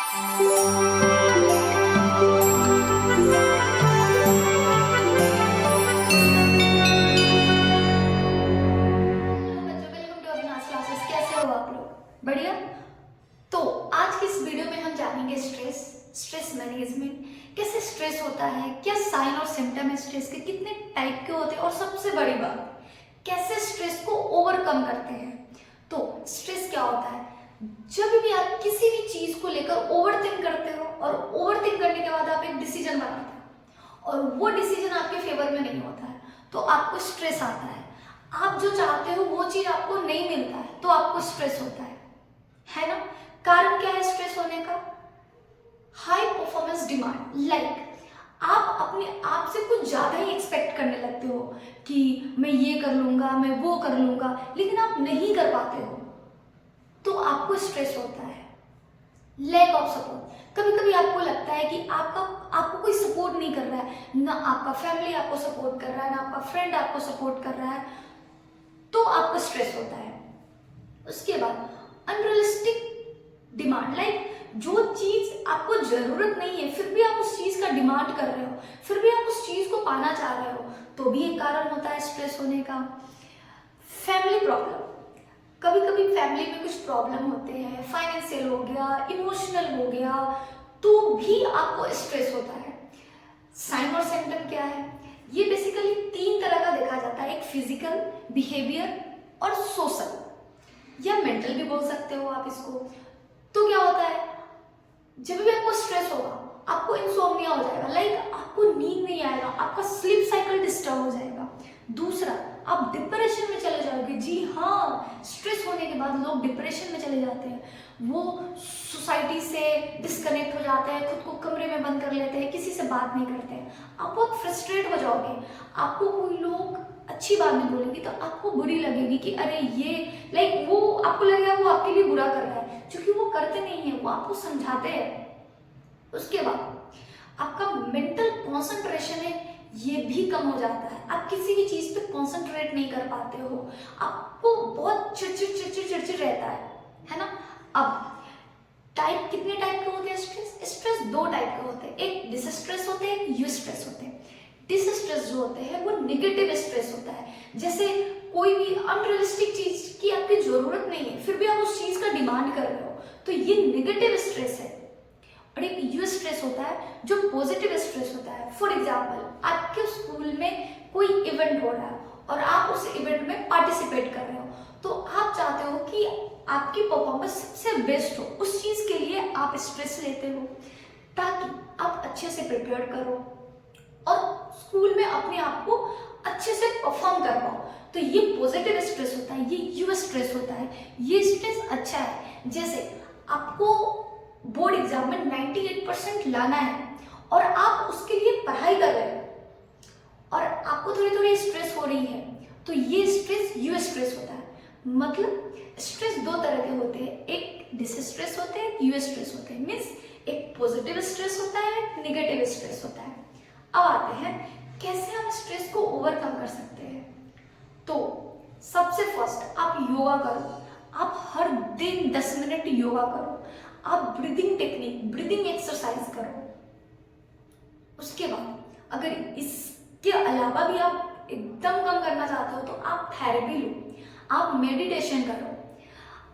कैसे हो आप लोग? बढ़िया। तो आज की इस वीडियो में हम जानेंगे स्ट्रेस मैनेजमेंट, कैसे स्ट्रेस होता है, क्या साइन और सिम्टम है स्ट्रेस के, कितने टाइप के होते हैं और सबसे बड़ी बात कैसे स्ट्रेस को ओवरकम करते हैं। तो स्ट्रेस क्या होता है? जब भी आप किसी भी चीज को लेकर ओवरथिंक करते हो और ओवरथिंक करने के बाद आप एक डिसीजन बनाते हो और वो डिसीजन आपके फेवर में नहीं होता है तो आपको स्ट्रेस आता है। आप जो चाहते हो वो चीज आपको नहीं मिलता है तो आपको स्ट्रेस होता है ना। कारण क्या है स्ट्रेस होने का? High performance demand. लाइक आप अपने आप से कुछ ज्यादा ही एक्सपेक्ट करने लगते हो कि मैं ये कर लूंगा, मैं वो कर लूंगा, लेकिन आप नहीं कर पाते हो तो आपको स्ट्रेस होता है। Lack of support. कभी कभी आपको लगता है कि आपको कोई सपोर्ट नहीं कर रहा है, ना आपका फैमिली आपको सपोर्ट कर रहा है, ना आपका फ्रेंड आपको सपोर्ट कर रहा है, तो आपको स्ट्रेस होता है। उसके बाद अनरियलिस्टिक डिमांड। लाइक जो चीज आपको जरूरत नहीं है फिर भी आप उस चीज का डिमांड कर रहे हो, फिर भी आप उस चीज को पाना चाह रहे हो, तो भी एक कारण होता है स्ट्रेस होने का। Family problem. कभी कभी फैमिली में कुछ प्रॉब्लम होते हैं, फाइनेंशियल हो गया, इमोशनल हो गया, तो भी आपको स्ट्रेस होता है। साइन और सिम्टम क्या है? ये बेसिकली तीन तरह का देखा जाता है, एक फिजिकल, बिहेवियर और सोशल या मेंटल भी बोल सकते हो आप इसको। तो क्या होता है, जब भी आपको स्ट्रेस होगा आपको इंसोम्निया हो जाएगा, लाइक आपको नींद नहीं आएगा, आपका स्लीप साइकिल डिस्टर्ब हो जाएगा। दूसरा, आप डिप्रेशन में चले जाओगे। जी हाँ, स्ट्रेस होने के बाद लोग डिप्रेशन में चले जाते हैं, वो सोसाइटी से डिस्कनेक्ट हो जाते हैं, खुद को कमरे में बंद कर लेते हैं, किसी से बात नहीं करते हैं। आप बहुत फ्रस्ट्रेट हो जाओगे, आपको कोई लोग अच्छी बात नहीं बोलेंगे तो आपको बुरी लगेगी कि अरे ये, लाइक वो आपको लगेगा वो आपके लिए बुरा कर रहा है, क्योंकि वो करते नहीं है, वो आपको समझाते हैं। उसके बाद आपका मेंटल कॉन्सेंट्रेशन है ये भी कम हो जाता है, आप किसी भी चीज पे कॉन्सेंट्रेट नहीं कर पाते हो, आपको बहुत चिड़चिड़ रहता है ना। अब टाइप, कितने टाइप के होते हैं स्ट्रेस? दो टाइप के होते हैं, एक डिसस्ट्रेस होते हैं, एक यूस्ट्रेस होते हैं। डिसस्ट्रेस जो होते हैं वो निगेटिव स्ट्रेस होता है, जैसे कोई भी अनरियलिस्टिक चीज की आपकी जरूरत नहीं है फिर भी आप उस चीज का डिमांड कर रहे हो, तो ये निगेटिव स्ट्रेस है। और एक यू स्ट्रेस होता है जो पॉजिटिव स्ट्रेस होता है। फॉर एग्जाम्पल, आपके स्कूल में कोई इवेंट हो रहा है और आप उस इवेंट में पार्टिसिपेट कर रहे हो, तो आप चाहते हो कि आपकी परफॉर्मेंस सबसे बेस्ट हो, उस चीज के लिए आप स्ट्रेस लेते हो ताकि आप अच्छे से प्रिपेयर करो और स्कूल में अपने आप को अच्छे से परफॉर्म कर पाओ। तो ये पॉजिटिव स्ट्रेस होता है, ये यू स्ट्रेस होता है। ये स्ट्रेस अच्छा है, जैसे आपको बोर्ड एग्जाम में 98% लाना है और आप उसके लिए पढ़ाई कर रहे हो और आपको थोड़ी थोड़ी स्ट्रेस हो रही है, तो ये स्ट्रेस यू स्ट्रेस होता है। मतलब स्ट्रेस दो तरह के होते हैं, एक डिसस्ट्रेस होते हैं, यू स्ट्रेस होते हैं। मीन्स एक पॉजिटिव स्ट्रेस होता है, एक निगेटिव स्ट्रेस होता है। अब आते हैं कैसे हम स्ट्रेस को ओवरकम कर सकते हैं। तो सबसे फर्स्ट आप योगा करो, आप हर दिन 10 मिनट योगा करो, आप ब्रीदिंग टेक्निक, ब्रीदिंग एक्सरसाइज करो। उसके बाद अगर इसके अलावा भी आप एकदम कम करना चाहते हो तो आप थेरेपी लो, आप मेडिटेशन करो,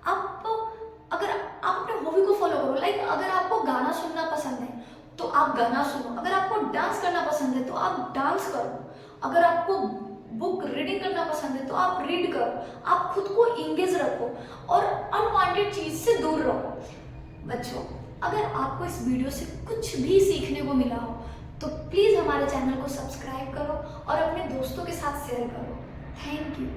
आप अगर आप अपने हॉबी को फॉलो करो। लाइक अगर आपको गाना सुनना पसंद है तो आप गाना सुनो, अगर आपको डांस करना पसंद है तो आप डांस करो, अगर आपको बुक रीडिंग करना पसंद है तो आप रीड करो, आप खुद को इंगेज रखो और अनवांटेड चीज से दूर रहो। बच्चों, अगर आपको इस वीडियो से कुछ भी सीखने को मिला हो तो प्लीज हमारे चैनल को सब्सक्राइब करो और अपने दोस्तों के साथ शेयर करो। Thank you.